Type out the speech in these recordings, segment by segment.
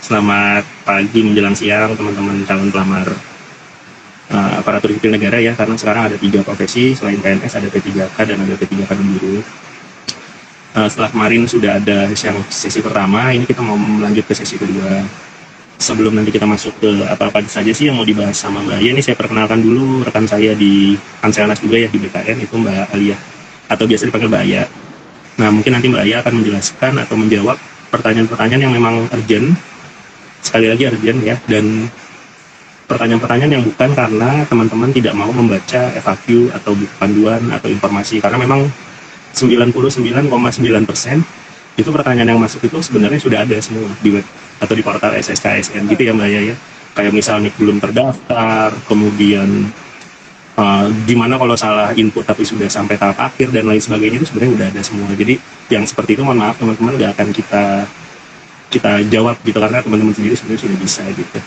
Selamat pagi menjelang siang teman-teman calon pelamar aparatur sipil negara ya, karena sekarang ada 3 profesi selain PNS, ada P3K dan ada P3K Guru. Setelah kemarin sudah ada yang sesi pertama, ini kita mau melanjut ke sesi kedua. Sebelum nanti kita masuk ke apa-apa saja sih yang mau dibahas sama Mbak Alia, ini saya perkenalkan dulu rekan saya di Anselnas juga ya, di BKN, itu Mbak Alia atau biasa dipanggil Mbak Aya. Nah, mungkin nanti Mbak Aya akan menjelaskan atau menjawab pertanyaan-pertanyaan yang memang urgent, sekali lagi urgent ya, dan pertanyaan-pertanyaan yang bukan karena teman-teman tidak mau membaca FAQ atau buku panduan atau informasi, karena memang 99,9% itu pertanyaan yang masuk itu sebenarnya sudah ada semua di web atau di portal SSKSN gitu ya Mbak ya. Kayak misalnya belum terdaftar, kemudian gimana kalau salah input tapi sudah sampai tahap akhir dan lain sebagainya, itu sebenarnya udah ada semua. Jadi yang seperti itu mohon maaf teman-teman, nggak akan kita jawab gitu, karena teman-teman sendiri sebenarnya sudah bisa gitu.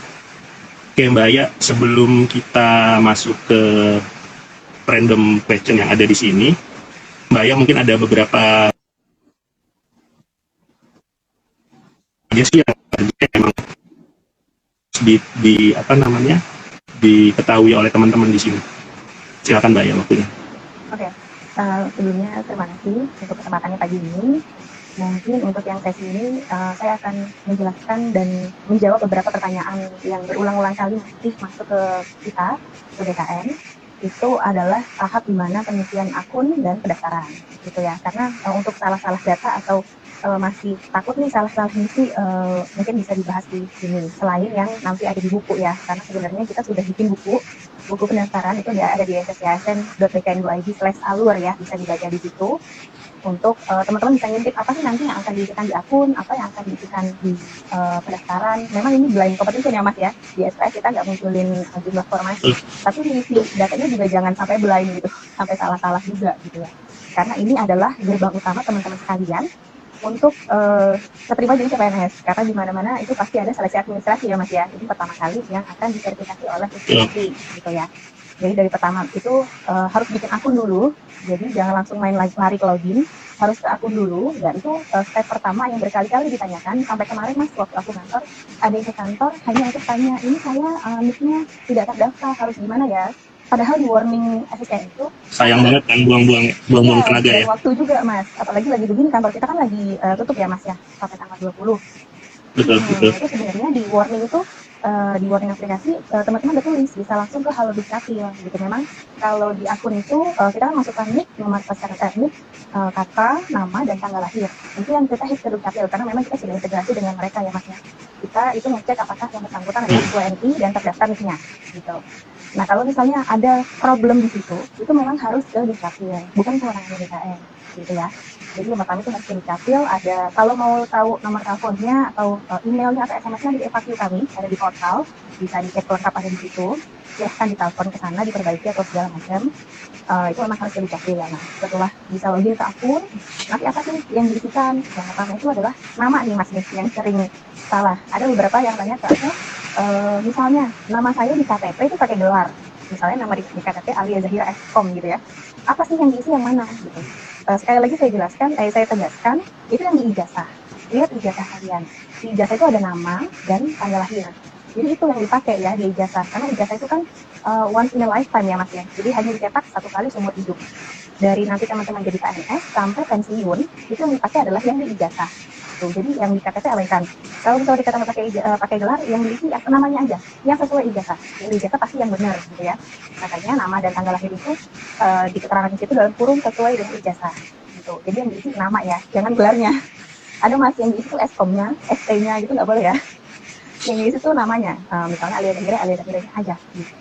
Oke Mbak Aya, sebelum kita masuk ke random question yang ada di sini, Mbak Aya mungkin ada beberapa aja sih yang memang di apa namanya diketahui oleh teman-teman di sini. Silakan Mbak Aya waktunya. Oke, sebelumnya terima kasih untuk kesempatannya pagi ini. Mungkin untuk yang sesi ini saya akan menjelaskan dan menjawab beberapa pertanyaan yang berulang-ulang kali masuk ke kita, ke BKN. Itu adalah tahap di mana pengisian akun dan pendaftaran, gitu ya. Karena untuk salah-salah data atau masih takut nih salah-salah ngisi, mungkin bisa dibahas di sini. Selain yang nanti ada di buku ya, karena sebenarnya kita sudah bikin buku pendaftaran itu ya, ada di sscsn.bkn.id/alur ya, bisa dibaca di situ. Untuk teman-teman bisa ngintip apa sih nanti yang akan diisikan di akun, apa yang akan diisikan di pendaftaran. Memang ini blind competition ya Mas ya, di SPS kita nggak munculin jumlah formasi, tapi mengisi datanya juga jangan sampai blind gitu, sampai salah-salah juga gitu ya. Karena ini adalah gerbang utama teman-teman sekalian untuk keterima jadi CPNS, karena di mana-mana itu pasti ada seleksi administrasi ya Mas ya. Ini pertama kali yang akan diverifikasi oleh institusi gitu ya. Jadi dari pertama itu harus bikin akun dulu, jadi jangan langsung main lari ke login, harus ke akun dulu. Dan itu step pertama yang berkali-kali ditanyakan. Sampai kemarin Mas waktu aku kantor, ada yang ke kantor hanya untuk tanya, ini saya nicknya tidak terdaftar, harus gimana ya? Padahal di warning SSN itu sayang banget kan, buang-buang tenaga ya. Waktu juga Mas, apalagi lagi begini kantor kita kan lagi tutup ya Mas ya, sampai tanggal 20. Betul. Itu sebenarnya di warning itu di warning aplikasi teman-teman udah tulis bisa langsung ke Halo Dukcapil gitu. Memang kalau di akun itu kita kan masukkan nick, nomor pasangan nick, kata, nama dan tanggal lahir. Itu yang kita hit ke Dukcapil karena memang kita sudah integrasi dengan mereka ya Mas ya. Kita itu ngecek apakah yang bersangkutan adalah WNI dan terdaftar nicknya gitu. Nah kalau misalnya ada problem di situ, itu memang harus ke Dukcapil, bukan kewenangan BKN gitu ya. Jadi yang pertama itu harus ke Dukcapil. Ada kalau mau tahu nomor teleponnya atau emailnya atau SMS-nya di FAQ kami ada di portal, bisa dicek lengkap ada di situ. Silahkan ditelepon ke sana diperbaiki atau segala macam. Itu memang harus ke Dukcapil ya. Nah setelah bisa login ke akun, nanti apa sih yang diisikan? Yang pertama itu adalah nama nih Mas nih yang sering salah. Ada beberapa yang tanya ke aku, misalnya nama saya di KTP itu pakai gelar. Misalnya nama di KTP Alia Zahira Eskom gitu ya. Apa sih yang diisi yang mana gitu? Sekali lagi saya jelaskan, saya tegaskan, itu yang di ijazah. Lihat ijazah kalian. Di ijazah itu ada nama dan tanggal lahir. Jadi itu yang dipakai ya di ijazah. Karena ijazah itu kan once in a lifetime ya Mas ya. Jadi hanya dicetak satu kali seumur hidup. Dari nanti teman-teman jadi PNS sampai pensiun, itu yang dipakai adalah yang di ijazah. Tuh, jadi yang di KTP abaikan. Kalau misalnya dikatakan pakai gelar, yang diisi namanya aja, yang sesuai ijazah. Yang di ijazah pasti yang benar gitu ya. Makanya nama dan tanggal lahir itu di keterangan di situ dalam kurung sesuai dengan ijazah. Gitu. Jadi yang diisi nama ya, jangan gelarnya. Ada Mas yang diisi itu SKOM-nya, ST-nya gitu nggak boleh ya. Yang diisi itu namanya, misalnya Alia Zahira aja. Gitu.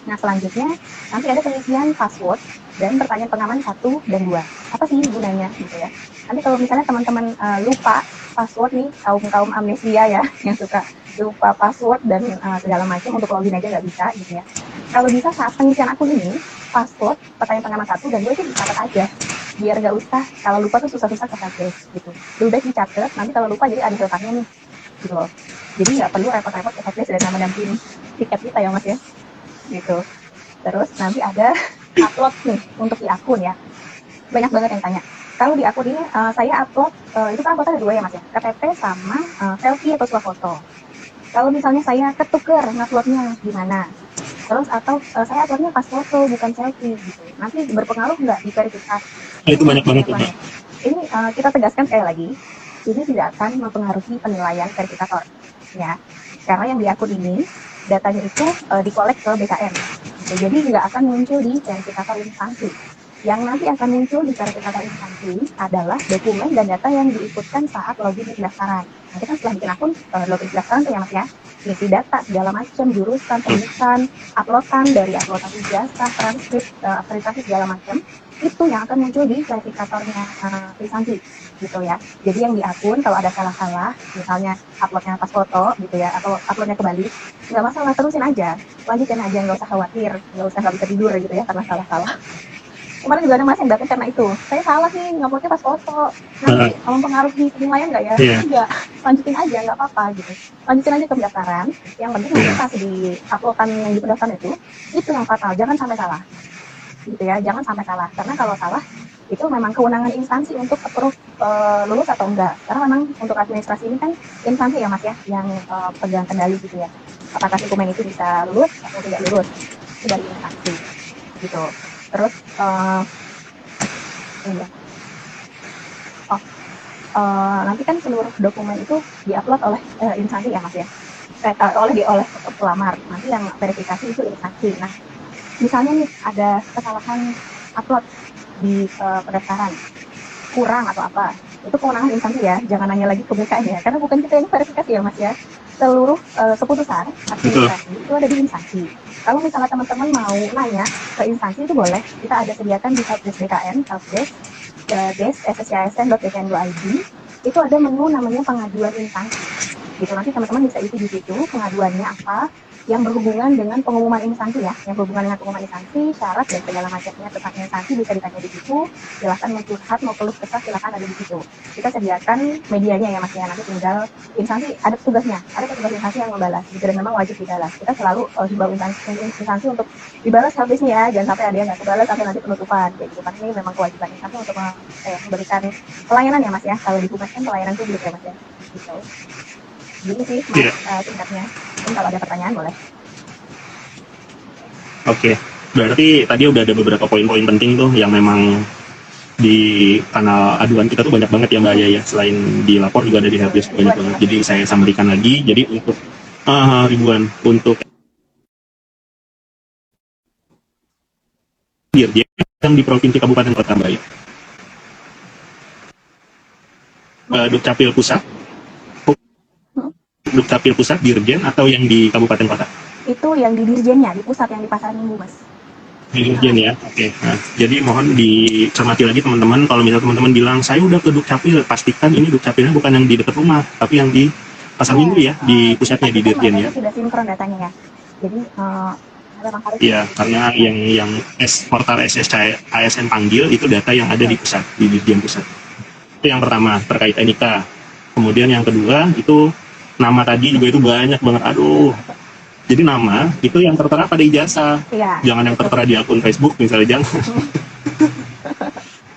Nah selanjutnya nanti ada pengisian password dan pertanyaan pengaman 1 dan 2. Apa sih gunanya gitu ya? Nanti kalau misalnya teman-teman lupa password nih, kaum amnesia ya yang suka lupa password dan segala macam untuk login aja nggak bisa gitu ya. Kalau bisa saat pengisian akun ini password, pertanyaan pengaman 1 dan 2 itu dicatat aja. Biar nggak usah kalau lupa tuh susah-susah kehapus gitu. Lebih baik dicatat, nanti kalau lupa jadi ada filternya nih gitu loh. Jadi nggak perlu repot-repot ke checklist dan nama dan pin tiket kita ya Mas ya. Gitu. Terus nanti ada upload nih untuk di akun ya. Banyak banget yang tanya. Kalau di akun ini saya upload itu kan anggota ada dua ya mas ya, KTP sama selfie atau swafoto. Kalau misalnya saya ketuker nguploadnya gimana? Terus atau saya uploadnya pas foto bukan selfie gitu. Nanti berpengaruh nggak di verifikasi? Itu banyak banget tuh, Mbak. Ini kita tegaskan sekali lagi, ini tidak akan mempengaruhi penilaian verifikator, ya. Karena yang di akun ini datanya itu dikolek ke BKN. Gitu. Jadi nggak akan muncul di verifikator instansi. Yang nanti akan muncul di verifikator instansi adalah dokumen dan data yang diikutkan saat login pendaftaran. Nanti kan setelah bikin akun, login pendaftaran tuh ya mas ya, isi data segala macam, jurusan, pendidikan, uploadan dari uploadan ijazah, transkrip, akreditasi segala macam, itu yang akan muncul di verifikatornya instansi gitu ya. Jadi yang di akun kalau ada salah-salah, misalnya uploadnya pas foto gitu ya, atau uploadnya kebalik, nggak masalah, terusin aja, lanjutin aja, nggak usah khawatir, nggak bisa tidur gitu ya karena salah-salah. Kemarin juga ada mas yang datang karena itu, saya salah nih nguploadnya pas foto, nanti mempengaruhi penilaian nggak ya? Enggak, lanjutin aja, nggak apa-apa gitu, lanjutin aja ke pendaftaran, yang penting pas di uploadan yang di pendaftaran itu yang fatal, jangan sampai salah gitu ya, jangan sampai salah, karena kalau salah itu memang kewenangan instansi untuk approve lulus atau enggak, karena memang untuk administrasi ini kan instansi ya mas ya yang pegang kendali gitu ya, apakah dokumen itu bisa lulus atau tidak lulus itu dari instansi gitu. Terus nanti kan seluruh dokumen itu diupload oleh instansi ya mas ya, oleh pelamar, nanti yang verifikasi itu instansi. Nah misalnya nih ada kesalahan upload di pendaftaran kurang atau apa, itu kewenangan instansi ya, jangan nanya lagi ke BKN ya, karena bukan kita yang verifikasi ya mas ya, seluruh keputusan administrasi itu ada di instansi. Kalau misalnya teman-teman mau nanya ke instansi itu boleh, kita ada sediakan di helpdesk BKN, helpdesk sscisn.bkn.id, itu ada menu namanya pengaduan instansi gitu, nanti teman-teman bisa isi di situ pengaduannya apa yang berhubungan dengan pengumuman instansi ya, yang berhubungan dengan pengumuman instansi, syarat dan segala macamnya tentang instansi bisa ditanya di situ. Silakan mau curhat, mau keluh kesah, silakan ada di situ. Kita sediakan medianya ya mas ya, nanti tinggal instansi ada petugasnya, ada petugas instansi yang membalas, gitu, dan memang wajib dibalas. Kita selalu himbau instansi untuk dibalas habisnya ya, jangan sampai ada yang nggak kebalas sampai nanti penutupan, kayak gitu kan. Ini memang kewajiban instansi untuk memberikan pelayanan ya mas ya, kalau di humas kan pelayanan publik ya mas ya, gitu. Gitu sih mas, singkatnya. Mungkin kalau ada pertanyaan boleh. Oke, berarti tadi udah ada beberapa poin-poin penting tuh yang memang di kanal aduan kita tuh banyak banget ya Mbak Aya ya. Selain di lapor juga ada di helpdesk banyak banget. Jadi saya sampaikan lagi. Jadi untuk ribuan untuk Dirjen yang di provinsi Kabupaten Kota Mbak Aya. Dukcapil Pusat, Dukcapil Pusat, Dirjen, atau yang di Kabupaten Kota? Itu yang di Dirjennya, di pusat yang di Pasar Minggu mas. Di Dirjen ya, oke. Nah, jadi mohon dicermati lagi teman-teman, kalau misalnya teman-teman bilang saya udah ke Dukcapil, pastikan ini Dukcapilnya bukan yang di dekat rumah, tapi yang di Pasar Minggu ya, di pusatnya di Dirjen ya. Tidak sinkron datanya ya, jadi memang harus. Iya, karena yang portal SSC ASN panggil itu data yang ada di pusat, di Dirjen Pusat. Itu yang pertama terkait NIK. Kemudian yang kedua itu nama tadi juga itu banyak banget, aduh. Jadi nama itu yang tertera pada ijazah, ya, jangan yang tertera di akun Facebook misalnya, jangan.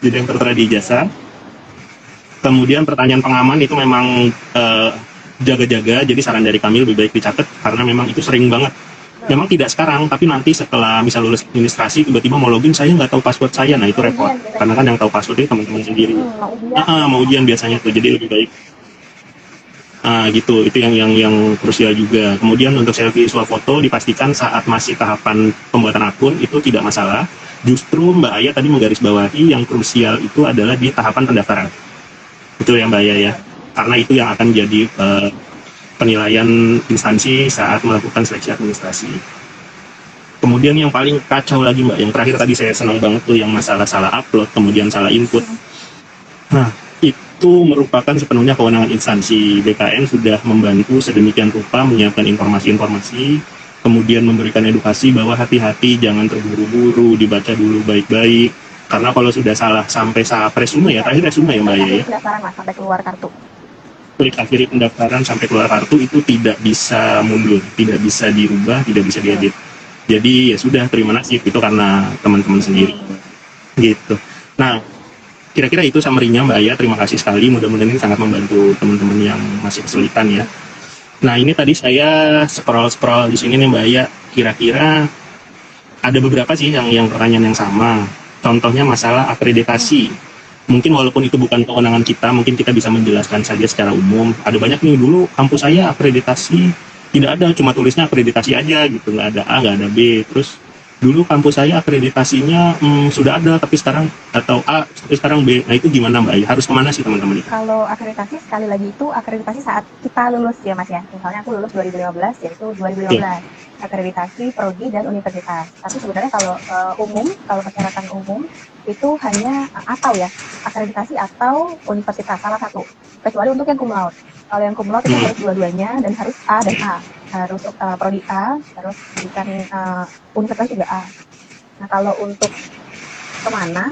Jadi yang tertera di ijazah. Kemudian pertanyaan pengaman itu memang jaga-jaga, jadi saran dari kami lebih baik dicatat karena memang itu sering banget. Memang tidak sekarang, tapi nanti setelah misal lulus administrasi tiba-tiba mau login saya nggak tahu password saya, nah itu repot. Karena kan yang tahu password itu teman-teman sendiri. Mau ujian biasanya tuh, jadi lebih baik. Gitu, itu yang krusial juga. Kemudian untuk selfie swafoto dipastikan saat masih tahapan pembuatan akun itu tidak masalah. Justru Mbak Aya tadi menggarisbawahi yang krusial itu adalah di tahapan pendaftaran. Itu ya Mbak Aya ya, karena itu yang akan jadi penilaian instansi saat melakukan seleksi administrasi. Kemudian yang paling kacau lagi Mbak, yang terakhir tadi saya senang banget tuh yang masalah salah upload, kemudian salah input. Nah, itu merupakan sepenuhnya kewenangan instansi. BKN sudah membantu sedemikian rupa menyiapkan informasi-informasi, kemudian memberikan edukasi bahwa hati-hati, jangan terburu-buru, dibaca dulu baik-baik. Karena kalau sudah salah sampai saat resume ya, terakhir resume ya Mbak ya. Pendaftaran mas, sampai keluar kartu. Klik akhiri pendaftaran sampai keluar kartu itu tidak bisa mundur, tidak bisa dirubah, tidak bisa diedit. Jadi ya sudah terima nasib, itu karena teman-teman sendiri. Gitu. Nah, kira-kira itu summary-nya Mbak Aya. Terima kasih sekali, mudah-mudahan ini sangat membantu teman-teman yang masih kesulitan ya. Nah ini tadi saya scroll di sini nih Mbak Aya, kira-kira ada beberapa sih yang pertanyaan yang sama. Contohnya masalah akreditasi. Mungkin walaupun itu bukan kewenangan kita, mungkin kita bisa menjelaskan saja secara umum. Ada banyak nih, dulu kampus saya akreditasi tidak ada, cuma tulisnya akreditasi aja gitu, nggak ada A, nggak ada B. Terus dulu kampus saya akreditasinya sudah ada, tapi sekarang atau A, tapi sekarang B. Nah itu gimana Mbak Aya? Harus kemana sih teman-teman? Kalau akreditasi sekali lagi itu akreditasi saat kita lulus ya Mas ya. Misalnya aku lulus 2015 yaitu 2015 akreditasi prodi dan universitas. Tapi sebenarnya kalau kalau persyaratan umum itu hanya atau ya akreditasi atau universitas salah satu. Kecuali untuk yang cum laude. Kalau yang cum laude itu harus dua-duanya dan harus A dan A. Harus prodi A, terus bukan universitas juga A. Nah kalau untuk kemana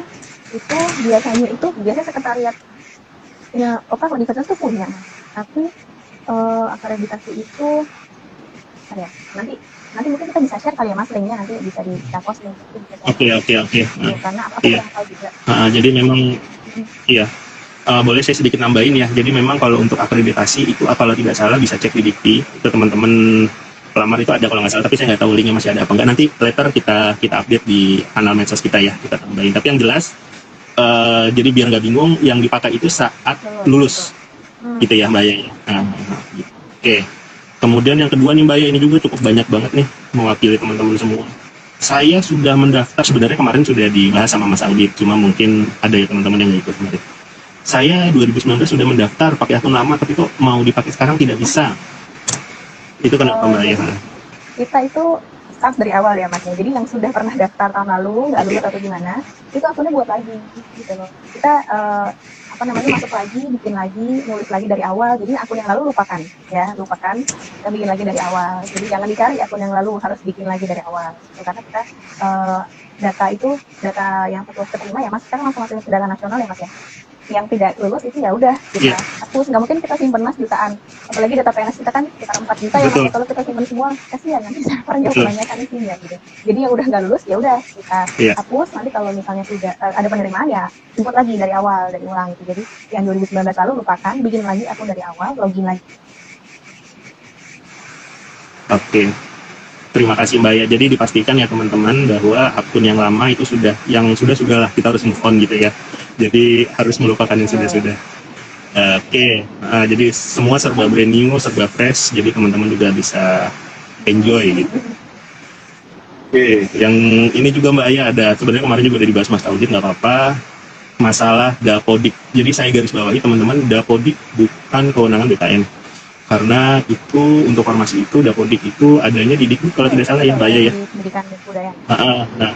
itu biasanya sekretariat ya universitas tuh punya, tapi akreditasi itu ya nanti mungkin kita bisa share kali ya Mas linknya, nanti bisa kita post link itu bisa share. Oke. Ya, karena aku Iya. kurang tahu juga. Jadi memang iya. Boleh saya sedikit nambahin ya. Jadi memang kalau untuk akreditasi itu kalau tidak salah bisa cek di Dikti. Itu teman-teman pelamar itu ada kalau nggak salah, tapi saya nggak tahu linknya masih ada apa enggak. Nanti later kita update di kanal medsos kita ya, kita tambahin. Tapi yang jelas jadi biar nggak bingung, yang dipakai itu saat lulus gitu ya Mbak Aya. Gitu. Oke. Kemudian yang kedua nih Mbak Aya, ini juga cukup banyak banget nih mewakili teman-teman semua. Saya sudah mendaftar, sebenarnya kemarin sudah dibahas sama Mas Audit, cuma mungkin ada ya teman-teman yang nggak ikut kemarin. Saya 2019 sudah mendaftar pakai akun lama, tapi kok mau dipakai sekarang tidak bisa. Itu kenapa Mbak Aya? Kita itu start dari awal ya Mas ya. Jadi yang sudah pernah daftar tahun lalu nggak lulus atau gimana, itu akunnya buat lagi gitu loh. Kita masuk lagi, bikin lagi, nulis lagi dari awal. Jadi akun yang lalu lupakan, kita bikin lagi dari awal. Jadi jangan dicari akun yang lalu, harus bikin lagi dari awal. Karena kita data yang petugas keterima ya Mas, sekarang langsung masuk ke data nasional ya Mas ya. Yang tidak lulus itu ya udah kita hapus, nggak mungkin kita simpen Mas jutaan, apalagi data PNS kita kan sekitar 4 juta ya Mas, kalau kita simpen semua kasihan nanti server jauh menanyakan isinya gitu. Jadi yang udah nggak lulus ya udah kita hapus, nanti kalau misalnya sudah ada penerimaan ya import lagi dari awal, dari ulang gitu. Jadi yang 2019 lalu lupakan, bikin lagi akun dari awal, login lagi. Oke. Terima kasih Mbak Aya. Jadi dipastikan ya teman-teman bahwa akun yang lama itu sudah lah, kita harus move on gitu ya. Jadi harus melupakan yang sudah. Oke. Jadi semua serba brand new, serba fresh. Jadi teman-teman juga bisa enjoy gitu. Oke. Yang ini juga Mbak Aya ada. Sebenarnya kemarin juga udah dibahas Mas Audit, nggak apa-apa. Masalah Dapodik. Jadi saya garis bawahi teman-teman, Dapodik bukan kewenangan BKN. Karena itu untuk formasi itu Dapodik itu adanya di Dikbud kalau tidak salah ya Mbak Aya ya. Pendidikan dan Kebudayaan. Nah,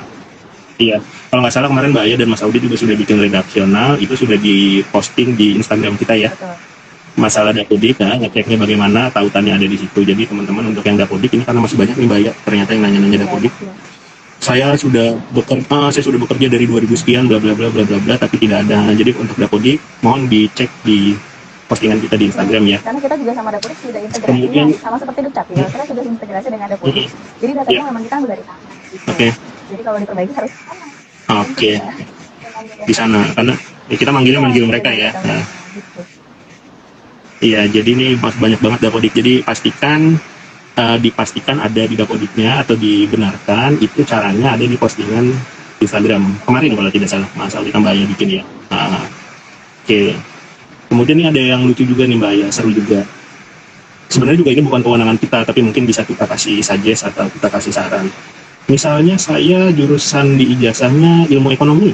iya. Kalau nggak salah kemarin Mbak Aya dan Mas Audit juga sudah bikin redaksional, itu sudah diposting di Instagram kita ya. Betul. Masalah Dapodik, ngeceknya bagaimana, tautannya ada di situ. Jadi teman-teman untuk yang Dapodik ini karena masih banyak nih Mbak Aya, ternyata yang nanya-nanya Dapodik. Saya sudah bekerja dari 2000 sekian bla bla bla bla bla bla, tapi tidak ada. Nah, jadi untuk Dapodik mohon dicek di postingan kita di Instagram ya. Karena kita juga sama Dapodik sudah integrasi, sama seperti Dukcapil, kita sudah integrasi dengan Dapodik. Jadi datanya memang kita ambil dari sana. Gitu. Jadi kalau diperbaiki harus sama. Oke. Di sana, karena kita manggil mereka ya. Nah. Iya, jadi ini banyak banget Dapodik. Jadi dipastikan ada di Dapodiknya atau dibenarkan itu caranya ada di postingan Instagram kemarin kalau tidak salah, Mas Audit Mbak Aya bikin ya. Oke. Kemudian ini ada yang lucu juga nih Mbak Aya, seru juga. Sebenarnya juga ini bukan kewenangan kita, tapi mungkin bisa kita kasih suggest atau kita kasih saran. Misalnya saya jurusan di ijazahnya ilmu ekonomi,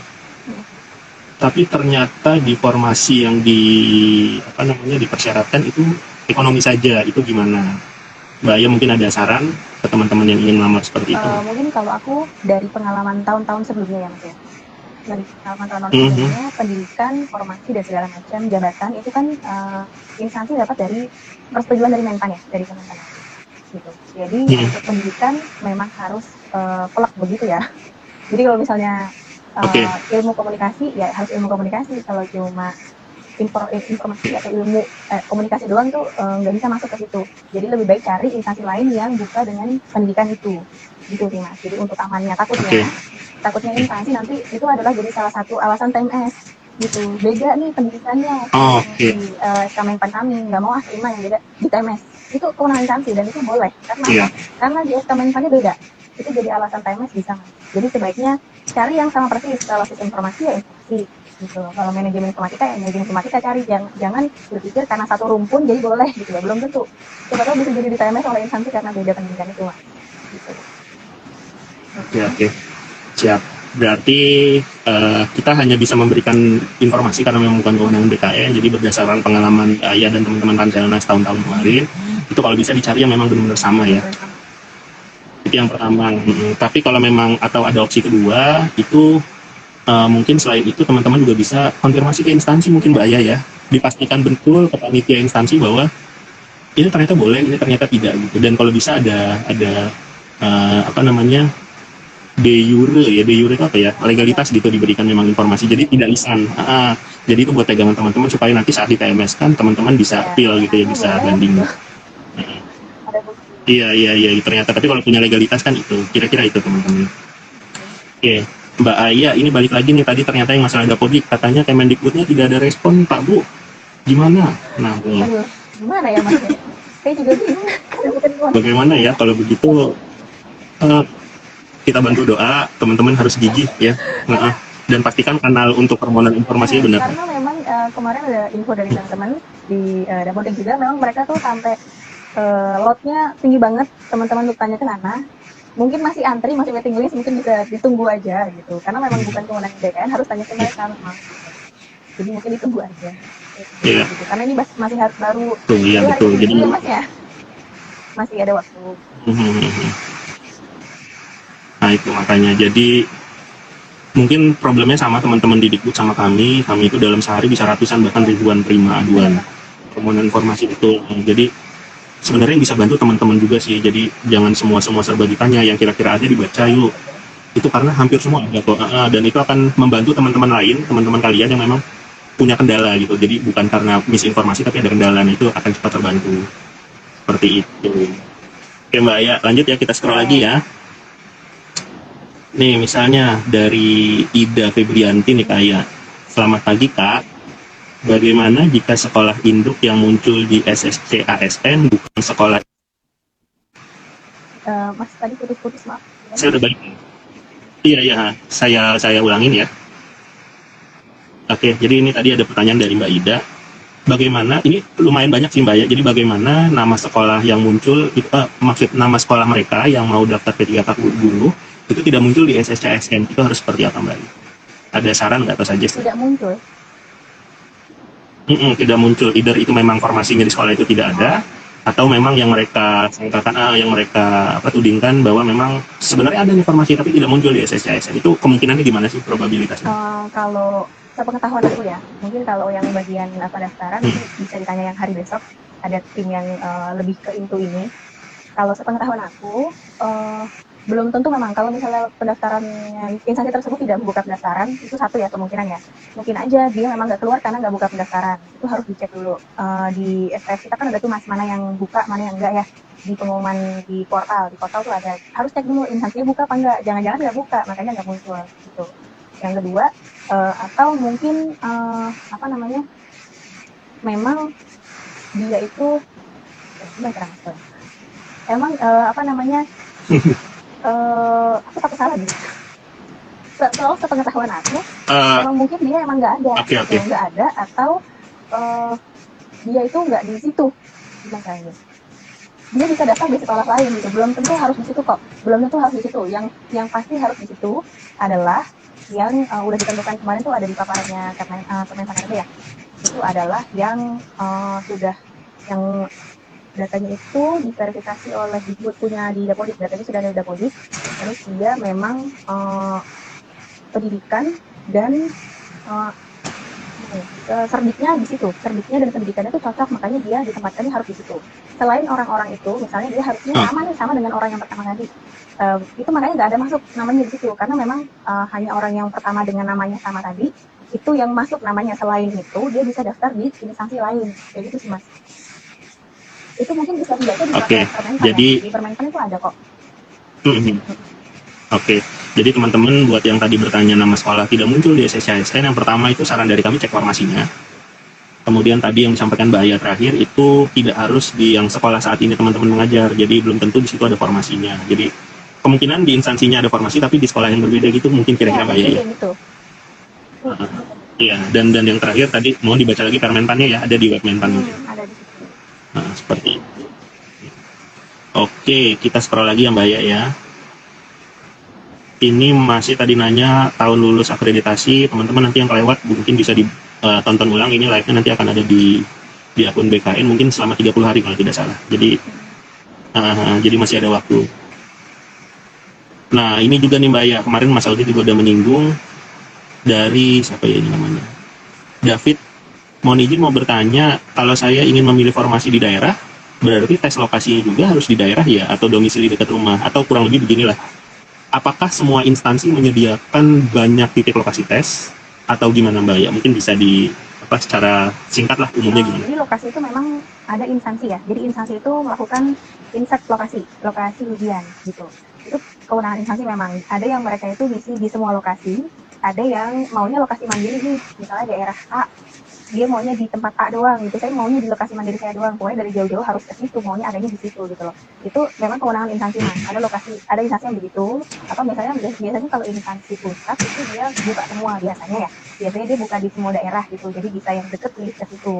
tapi ternyata di formasi yang dipersyaratkan itu ekonomi saja, itu gimana? Mbak Aya mungkin ada saran ke teman-teman yang ingin melamar seperti itu? Mungkin kalau aku dari pengalaman tahun-tahun sebelumnya ya Mas ya. Dari pengalaman tahun sebelumnya, pendidikan, formasi dan segala macam jabatan itu kan instansi dapat dari persetujuan dari Menpan ya, dari Kemenpan gitu. Jadi untuk pendidikan memang harus pelak begitu ya. Jadi kalau misalnya ilmu komunikasi ya harus ilmu komunikasi. Kalau cuma informasi atau ilmu komunikasi doang tuh nggak bisa masuk ke situ. Jadi lebih baik cari instansi lain yang buka dengan pendidikan itu, gitu sih Mas. Jadi untuk amannya takutnya instansi nanti itu adalah jadi salah satu alasan TMS. gitu. Beda nih pendidikannya Oh, yang oke. di SK Menpan kami, nggak mau terima yang beda di TMS. Itu kewenangan instansi dan itu boleh. Karena apa? Iya. Karena di SK Menpannya beda. Itu jadi alasan TMS bisa nggak? Jadi sebaiknya cari yang sama persis. Kalau sistem informasi ya informasi gitu. Kalau manajemen informatika ya manajemen informatika cari. Jangan berpikir karena satu rumpun jadi boleh gitu ya. Belum tentu. Siapa tahu bisa jadi di TMS oleh instansi karena beda pendidikan itu mas. Gitu. Oke, oke. Siap. Berarti kita hanya bisa memberikan informasi karena memang bukan kewenangan BKN, jadi berdasarkan pengalaman saya dan teman-teman Panselnas tahun-tahun kemarin, itu kalau bisa dicari yang memang benar-benar sama ya. Itu yang pertama. Tapi kalau memang atau ada opsi kedua, itu mungkin selain itu teman-teman juga bisa konfirmasi ke instansi mungkin Mbak Aya ya. Dipastikan betul ke panitia instansi bahwa ini ternyata boleh, ini ternyata tidak gitu. Dan kalau bisa ada apa namanya, de jure itu apa ya, legalitas gitu diberikan memang informasi, jadi tidak lisan. Jadi itu buat pegangan teman-teman supaya nanti saat di TMS kan teman-teman bisa appeal gitu ya, bisa banding. Iya, ternyata. Tapi kalau punya legalitas kan itu, kira-kira itu teman-teman. Oke, Mbak Aya, ini balik lagi nih tadi ternyata yang masalah Dapodik, katanya Kemendikbudnya tidak ada respon Pak Bu, gimana? Nah, Aduh, gimana ya mas? Saya juga bingung. bagaimana ya kalau begitu? eh, kita bantu doa, teman-teman harus gigih ya. Dan pastikan kanal untuk permohonan informasinya benar. Karena memang kemarin ada info dari teman-teman di Dapodik juga, memang mereka tuh sampai lotnya tinggi banget, teman-teman untuk tanya ke Nana. Mungkin masih antri, masih waiting list, mungkin bisa ditunggu aja gitu. Karena memang bukan kewenangan BKN, harus tanya ke mereka memang. Jadi mungkin ditunggu aja. Iya. Gitu. Karena ini masih harus baru. Tuh, iya betul. Jadi ya, mas ya, masih ada waktu. Nah itu makanya, jadi mungkin problemnya sama teman-teman di Dikbud sama kami itu dalam sehari bisa ratusan bahkan ribuan terima aduan permohonan informasi itu. Jadi sebenarnya bisa bantu teman-teman juga sih, jadi jangan semua serba ditanya, yang kira-kira ada dibaca yuk, itu karena hampir semua ada kok. Dan itu akan membantu teman-teman lain, teman-teman kalian yang memang punya kendala gitu, jadi bukan karena misinformasi tapi ada kendala, itu akan cepat terbantu seperti itu. Oke Mbak Aya, lanjut ya, kita scroll lagi ya. Nih misalnya dari Ida Febrianti nih Kak Aya. Selamat pagi Kak. Bagaimana jika sekolah induk yang muncul di SSC ASN bukan sekolah? Mas tadi putus-putus maaf. Saya udah balik. Iya, saya ulangin ya. Oke, jadi ini tadi ada pertanyaan dari Mbak Ida. Bagaimana, ini lumayan banyak sih Mbak Aya, jadi bagaimana nama sekolah yang muncul, maksud nama sekolah mereka yang mau daftar P3K guru, itu tidak muncul di SSC ASN, itu harus seperti apa Mbak? Ada saran nggak atau suggest? Tidak muncul. Tidak muncul, either itu memang formasinya di sekolah itu tidak ada, atau memang yang mereka sangkakan, yang mereka tudingkan bahwa memang sebenarnya ada informasi tapi tidak muncul di SSC ASN, itu kemungkinannya gimana sih probabilitasnya? Kalau sepengetahuan aku ya, mungkin kalau yang bagian pendaftaran bisa ditanya yang hari besok, ada tim yang lebih ke into ini. Kalau sepengetahuan aku, belum tentu memang kalau misalnya pendaftarannya instansi tersebut tidak membuka pendaftaran, itu satu ya kemungkinan ya. Mungkin aja dia memang nggak keluar karena nggak buka pendaftaran. Itu harus dicek dulu. Di SPF kita kan ada tuh mas, mana yang buka, mana yang enggak ya. Di pengumuman di portal tuh ada. Harus cek dulu instansinya buka apa enggak. Jangan-jangan nggak buka, makanya nggak muncul gitu. Yang kedua, atau mungkin apa namanya, memang dia itu emang apa namanya, aku takut salah gitu. Soal sepengetahuan aku, emang mungkin dia emang nggak ada, nggak ada, atau dia itu nggak di situ, misalnya. Dia bisa daftar di sekolah lain gitu, belum tentu harus di situ kok, belum tentu harus di situ. Yang pasti harus di situ adalah yang udah ditentukan kemarin tuh ada di paparannya Kemenpan ya. Itu adalah yang sudah yang datanya itu diverifikasi oleh Dikbud punya di Dapodik, datanya sudah ada di Dapodik, terus dia memang pendidikan dan serdiknya di situ, serdiknya dan pendidikannya itu cocok, makanya dia ditempatkannya harus di situ. Selain orang-orang itu, misalnya dia harusnya sama dengan orang yang pertama tadi, itu makanya nggak ada masuk namanya di situ, karena memang hanya orang yang pertama dengan namanya sama tadi itu yang masuk namanya. Selain itu dia bisa daftar di instansi lain, kayak gitu sih mas. Itu mungkin bisa dibaca di Permenpan. Jadi di Permenpan itu ada kok. Oke. Jadi teman-teman buat yang tadi bertanya nama sekolah tidak muncul di SSCSN, yang pertama itu saran dari kami cek formasinya. Kemudian tadi yang disampaikan Mbak Aya terakhir itu tidak harus di yang sekolah saat ini teman-teman mengajar, jadi belum tentu di situ ada formasinya. Jadi kemungkinan di instansinya ada formasi, tapi di sekolah yang berbeda gitu mungkin kira-kira Mbak Aya ya. Gitu. Iya, dan yang terakhir tadi mohon dibaca lagi permenpannya ya, ada di web menpan mungkin. Ada di situ. Nah, seperti itu. Oke, kita scroll lagi ya Mbak Aya ya. Ini masih tadi nanya tahun lulus akreditasi, teman-teman nanti yang kelewat mungkin bisa ditonton ulang, ini live-nya nanti akan ada di akun BKN mungkin selama 30 hari kalau tidak salah. Jadi masih ada waktu. Nah, ini juga nih Mbak Aya, kemarin Mas Audi juga udah menyinggung dari siapa ya ini namanya? David, mohon izin mau bertanya, kalau saya ingin memilih formasi di daerah, berarti tes lokasinya juga harus di daerah ya, atau domisili dekat rumah, atau kurang lebih beginilah. Apakah semua instansi menyediakan banyak titik lokasi tes, atau gimana Mbak ya? Mungkin bisa secara singkat lah umumnya gimana? Jadi lokasi itu memang ada instansi ya. Jadi instansi itu melakukan insert lokasi ujian gitu. Itu kewenangan instansi memang. Ada yang mereka itu ngisi di semua lokasi, ada yang maunya lokasi mandiri nih, misalnya daerah A, dia maunya di tempat A doang gitu, saya maunya di lokasi mandiri saya doang, pokoknya dari jauh-jauh harus ke situ, maunya adanya di situ gitu loh. Itu memang kewenangan instansi mas, ada instansi yang begitu, atau biasanya kalau instansi pusat itu dia buka semua biasanya dia buka di semua daerah gitu, jadi bisa yang deket pilih ke situ.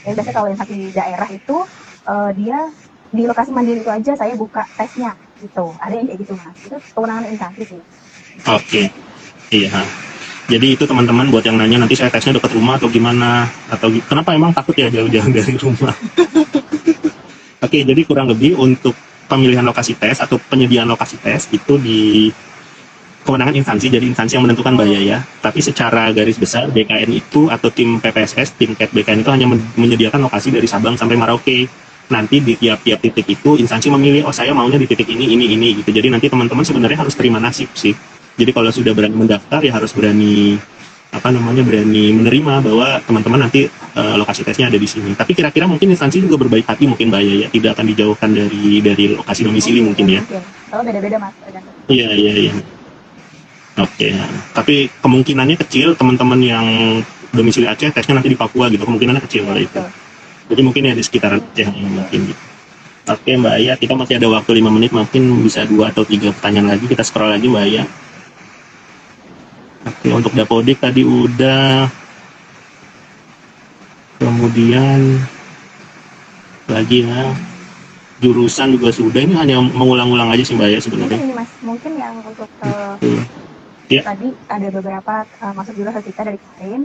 Ya biasanya kalau instansi daerah itu dia di lokasi mandiri itu aja saya buka tesnya gitu, ada yang kayak gitu mas, itu kewenangan instansi sih. Oke, iya. Jadi itu teman-teman buat yang nanya nanti saya tesnya dekat rumah atau gimana, atau kenapa emang takut ya jauh-jauh dari rumah. Oke, jadi kurang lebih untuk pemilihan lokasi tes atau penyediaan lokasi tes itu di kewenangan instansi, jadi instansi yang menentukan Mbak ya. Tapi secara garis besar BKN itu atau tim PPSS, tim CAT BKN itu hanya menyediakan lokasi dari Sabang sampai Merauke. Nanti di tiap-tiap titik itu instansi memilih, oh saya maunya di titik ini gitu. Jadi nanti teman-teman sebenarnya harus terima nasib sih. Jadi kalau sudah berani mendaftar ya harus berani menerima bahwa teman-teman nanti lokasi tesnya ada di sini. Tapi kira-kira mungkin instansi juga berbaik hati mungkin Mbak ya, tidak akan dijauhkan dari lokasi domisili mungkin ya. Kalau beda-beda mas. Iya. Oke. Tapi kemungkinannya kecil teman-teman yang domisili Aceh tesnya nanti di Papua gitu, kemungkinannya kecil kalau itu. Jadi mungkin ya di sekitaran Aceh mungkin gitu. Oke Mbak Aya, kita masih ada waktu 5 menit, mungkin bisa 2 atau 3 pertanyaan lagi, kita scroll lagi Mbak Aya. Oke, untuk Dapodik tadi udah. Kemudian lagi ya, jurusan juga sudah. Ini hanya mengulang-ulang aja sih Mbak ya sebenarnya. Mungkin ini mas, mungkin yang untuk ya. Tadi ada beberapa masuk jurusan kita dari kemarin,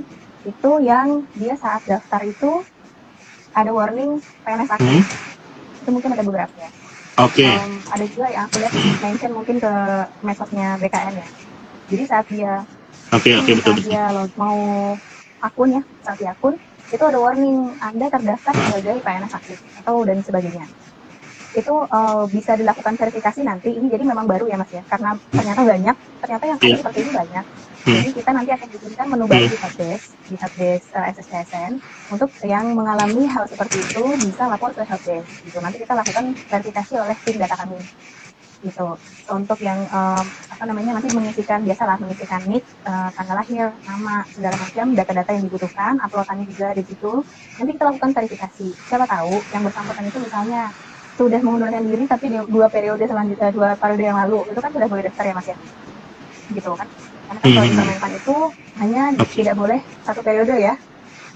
itu yang dia saat daftar itu ada warning PNS aktif. Itu mungkin ada beberapa ya. Oke. Ada juga yang aku lihat mention mungkin ke medsosnya BKN ya. Jadi saat dia betul. Dia mau akun ya, saat di akun itu ada warning Anda terdaftar sebagai PNS aktif atau dan sebagainya. Itu bisa dilakukan verifikasi nanti. Ini jadi memang baru ya mas ya, karena ternyata yang seperti ini banyak. Jadi kita nanti akan bikinkan menu baru di Helpdesk SSCSN untuk yang mengalami hal seperti itu bisa lapor ke Helpdesk gitu. Nanti kita lakukan verifikasi oleh tim data kami gitu. Untuk yang nanti mengisikan NIK, tanggal lahir, nama, segala macam data-data yang dibutuhkan, uploadannya juga di situ. Nanti kita lakukan verifikasi. Siapa tahu yang bersangkutan itu misalnya sudah mengundurkan diri tapi di 2 periode yang lalu itu kan sudah boleh daftar ya mas ya, gitu kan? Karena kan kalau di Kemenpan itu hanya tidak boleh 1 periode ya.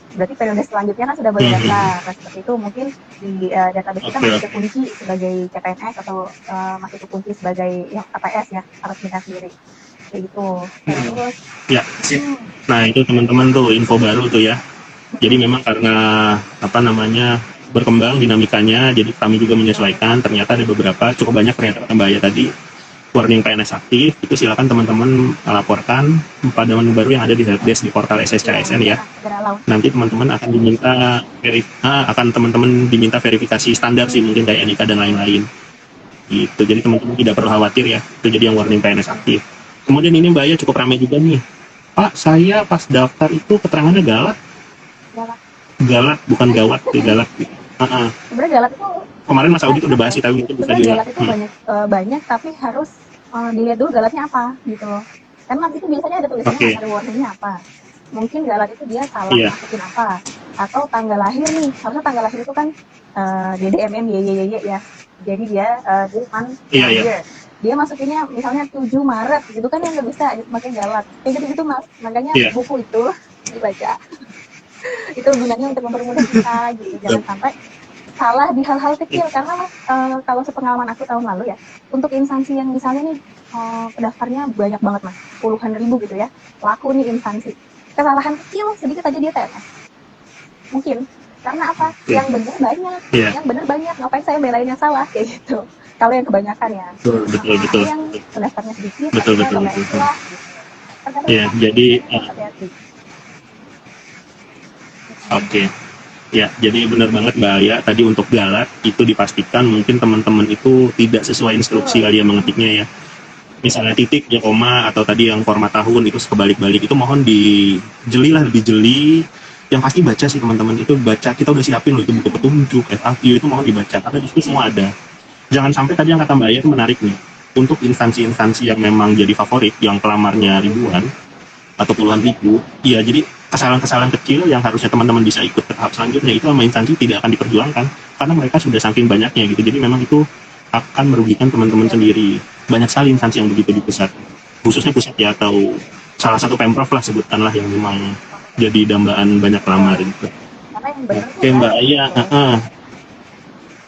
Berarti periode selanjutnya kan sudah boleh daftar. Nah, seperti itu mungkin di database kita masih terkunci sebagai CPNS atau masih terkunci sebagai APS ya, harus kita sendiri. Kayak gitu. Terus ya, nah itu teman-teman tuh info baru tuh ya. Jadi memang karena berkembang dinamikanya, jadi kami juga menyesuaikan. Ternyata ada beberapa, cukup banyak ternyata Mbak ya tadi warning PNS aktif, itu silakan teman-teman laporkan pada menu baru yang ada di helpdesk di portal SSCSN ya. Nanti teman-teman akan diminta verifikasi standar sih, mungkin kayak NIK dan lain-lain. Gitu. Jadi teman-teman tidak perlu khawatir ya. Itu jadi yang warning PNS aktif. Kemudian ini Mbak ya cukup ramai juga nih. Pak, saya pas daftar itu keterangannya Galat, bukan gawat, Galat. Sebenarnya Galat itu kemarin Mas Audi udah bahas sih, tapi itu bisa Galat itu banyak tapi harus dilihat dulu galatnya apa gitu loh. Karena nanti itu biasanya ada tulisannya Oke, kan, ada warningnya apa. Mungkin galat itu dia salah iya, masukin apa, atau tanggal lahir nih, harusnya tanggal lahir itu kan DDMM YYY ya. Jadi dia this month iya, iya, year. Dia masukinnya misalnya 7 Maret gitu kan, yang nggak bisa pakai galat. Kayak gitu-gitu mas. Makanya iya. buku itu dibaca. Itu gunanya untuk mempermudah kita gitu. Jangan sampai salah di hal-hal kecil, karena mas kalau sepengalaman aku tahun lalu ya, untuk instansi yang misalnya nih pendaftarnya banyak banget mas, puluhan ribu gitu ya, laku nih instansi, kesalahan kecil sedikit aja dia TNS mungkin. Karena apa, Oke, iya, yang bener banyak, ngapain saya belain yang salah kayak gitu. Kalau yang kebanyakan ya, betul, betul, ada betul, yang pendaftarnya sedikit betul, akhirnya betul, betul, TPS betul. lah gitu. Terkadang Iya, instansi jadi makanya harus hati-hati. oke. Ya, jadi benar banget Mbak Aya, tadi untuk galat itu dipastikan mungkin teman-teman itu tidak sesuai instruksi Betul. kalian mengetiknya ya. Misalnya titik ya koma atau tadi yang format tahun itu kebalik-balik, itu mohon dijeli lah, lebih jeli. Yang pasti baca sih teman-teman, itu baca, kita udah siapin loh itu buku petunjuk FAQ, itu mohon dibaca karena di situ semua ada. Jangan sampai tadi yang kata Mbak Aya itu menarik nih, untuk instansi-instansi yang memang jadi favorit yang pelamarnya ribuan atau puluhan ribu, iya, jadi kesalahan-kesalahan kecil yang harusnya teman-teman bisa ikut ke tahap selanjutnya itu sama instansi tidak akan diperjuangkan karena mereka sudah saking banyaknya gitu. Jadi memang itu akan merugikan teman-teman Iya, sendiri. Banyak sekali instansi yang begitu di pusat, khususnya pusat ya, atau salah satu pemprov lah sebutkanlah, yang memang jadi dambaan banyak pelamar betul. gitu. Karena yang bener tuh Oke Mbak banyak Aya, gitu.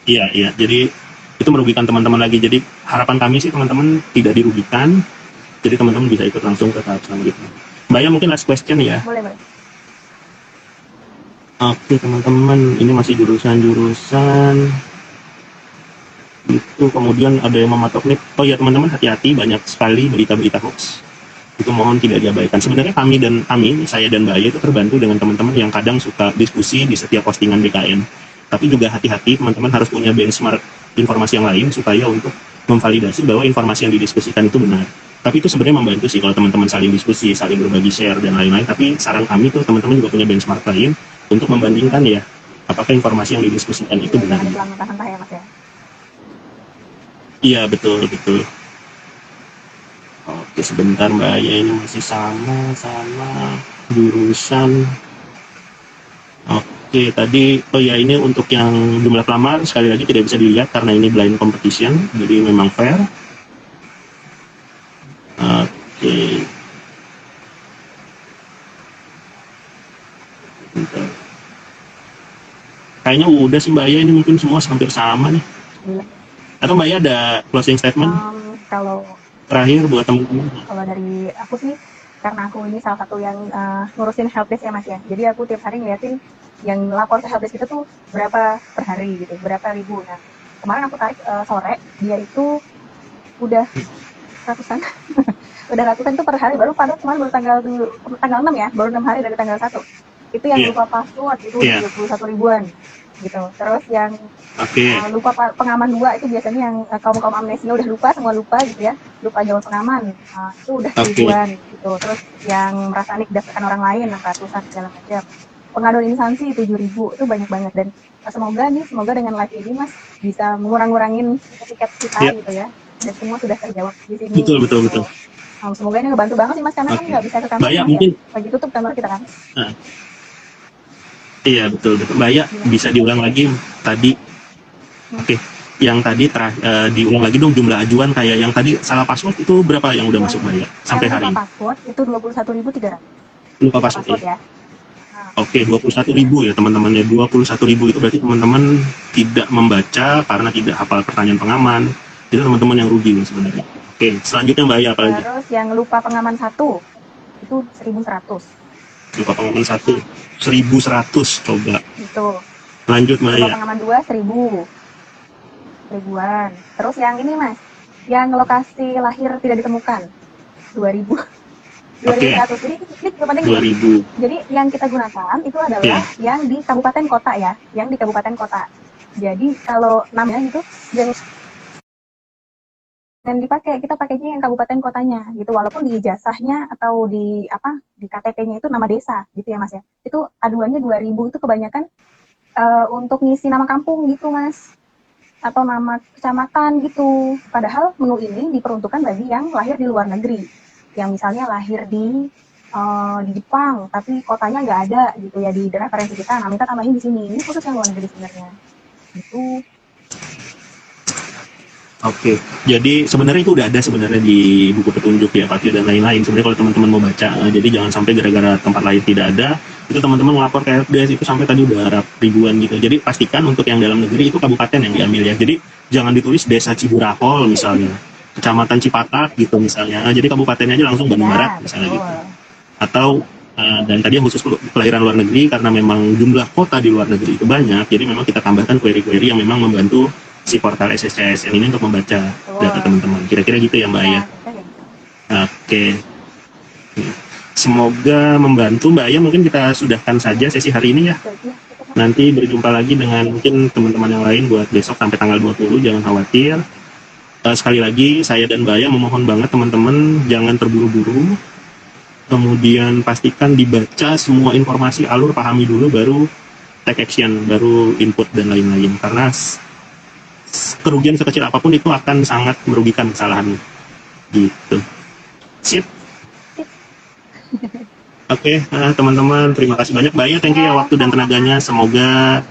iya, iya, jadi itu merugikan teman-teman lagi. Jadi harapan kami sih teman-teman tidak dirugikan, jadi teman-teman bisa ikut langsung ke tahap selanjutnya. Mbak Aya mungkin last question ya. Boleh boleh. Oke teman-teman, ini masih jurusan-jurusan itu, kemudian ada yang mematok nih. Oh ya teman-teman, hati-hati, banyak sekali berita-berita hoax. Itu mohon tidak diabaikan. Sebenarnya kami, saya dan Mbak Aya itu terbantu dengan teman-teman yang kadang suka diskusi di setiap postingan BKN. Tapi juga hati-hati, teman-teman harus punya benchmark informasi yang lain supaya untuk memvalidasi bahwa informasi yang didiskusikan itu benar. Tapi itu sebenarnya membantu sih kalau teman-teman saling diskusi, saling berbagi share dan lain-lain. Tapi saran kami tuh teman-teman juga punya benchmark lain untuk membandingkan ya, apakah informasi yang didiskusikan itu Iya, benar. jangan ditelan mentah-mentah ya mas ya. Iya, betul, betul. Oke, sebentar Mbak Aya, ini masih sama jurusan. Oke, tadi, oh ya, ini untuk yang jumlah pelamar sekali lagi tidak bisa dilihat karena ini blind competition, jadi memang fair. Oke, bentar. Kayaknya udah sih Mbak Aya, ini mungkin semua hampir sama nih. Gila. Atau Mbak Aya ada closing statement Kalau terakhir buat teman-teman? kalau dari aku sih, karena aku ini salah satu yang ngurusin helpdesk ya mas ya, jadi aku tiap hari ngeliatin yang lapor ke helpdesk itu tuh berapa per hari gitu, berapa ribu. Nah kemarin aku tarik sore, dia itu udah ratusan. Udah ratusan tuh per hari, baru pada kemarin baru tanggal 6 ya, baru 6 hari dari tanggal 1. Itu yang Iya, lupa password itu udah iya, 31 ribuan gitu. Terus yang oke, lupa pengaman 2 itu biasanya yang kaum amnesia udah lupa, semua lupa gitu ya, lupa jawab pengaman, itu udah oke. ribuan gitu. Terus yang merasa nik daftarkan orang lain 600-an segala macam. Pengaduan instansi 7 ribu, itu banyak banget. Dan semoga dengan live ini mas bisa ngurangin tiket kita Ya, gitu ya, dan semua sudah terjawab di sini betul, betul, gitu. betul. Semoga ini ngebantu banget sih mas, karena kan Oke. nggak bisa ke Mbak kantor Aya mas ya, mungkin, lagi tutup kantor kita kan. nah, iya betul, betul. Mbak Aya Gimana? bisa diulang lagi tadi. Oke, yang tadi diulang lagi dong jumlah ajuan, kayak yang tadi salah password itu berapa yang udah yang masuk Mbak Aya yang sampai hari lupa ini? password itu 21.300. Lupa Lupa password password ya. ya. Nah, Oke, 21.000 ya teman-temannya, 21.000 itu berarti teman-teman tidak membaca karena tidak hafal pertanyaan pengaman. Itu teman-teman yang rugi sebenarnya. Oke, selanjutnya Mbak Aya apa lagi? terus yang lupa pengaman 1 itu 1.100 Lupa pengaman 1, 1.100, coba. gitu. Lanjut Mbak Lupa Aya. pengaman 2 ribuan. Terus yang ini mas, yang lokasi lahir tidak ditemukan 2.000. Oke, 2.100. Jadi ini juga penting nih. 2.000. Jadi yang kita gunakan itu adalah Ya, yang di kabupaten kota ya, yang di kabupaten kota. Jadi kalau namanya gitu jangan dipakai, kita pakainya yang kabupaten kotanya gitu, walaupun di ijazahnya atau di apa di KTP-nya itu nama desa gitu ya mas ya. Itu aduannya 2.000, itu kebanyakan untuk ngisi nama kampung gitu mas. atau nama kecamatan gitu. Padahal menu ini diperuntukkan bagi yang lahir di luar negeri, yang misalnya lahir di Jepang, tapi kotanya nggak ada gitu ya di referensi kita. Nah, minta tambahin di sini. Ini khusus yang luar negeri sebenarnya. Itu Oke, jadi sebenarnya itu udah ada sebenarnya di buku petunjuk ya, Pak dan lain-lain. Sebenarnya kalau teman-teman mau baca, jadi jangan sampai gara-gara tempat lain tidak ada, itu teman-teman melapor ke LPDS itu sampai tadi udah ribuan gitu. Jadi pastikan untuk yang dalam negeri itu kabupaten yang diambil ya. Jadi jangan ditulis Desa Ciburahol misalnya, Kecamatan Cipatat gitu misalnya. Jadi kabupatennya aja langsung Bandung ya, Barat misalnya betul. gitu. Atau dan tadi yang khusus kelahiran luar negeri karena memang jumlah kota di luar negeri itu banyak, jadi memang kita tambahkan query-query yang memang membantu si portal SSCSN ini untuk membaca data teman-teman. Kira-kira gitu ya Mbak ya. Oke. Semoga membantu Mbak Aya. Mungkin kita sudahkan saja sesi hari ini ya. Nanti berjumpa lagi dengan mungkin teman-teman yang lain buat besok sampai tanggal 20. Jangan khawatir. Sekali lagi saya dan Mbak Aya memohon banget teman-teman jangan terburu-buru. Kemudian pastikan dibaca semua informasi alur, pahami dulu baru take action, baru input dan lain-lain. Karena kerugian sekecil apapun itu akan sangat merugikan kesalahannya gitu. Sip. Oke, teman-teman terima kasih banyak Mbak Aya, thank you ya waktu dan tenaganya. Semoga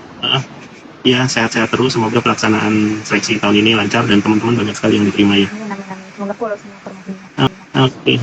ya sehat-sehat terus, semoga pelaksanaan seleksi tahun ini lancar dan teman-teman banyak sekali yang diterima ya. Semoga full semua informasinya. Oke.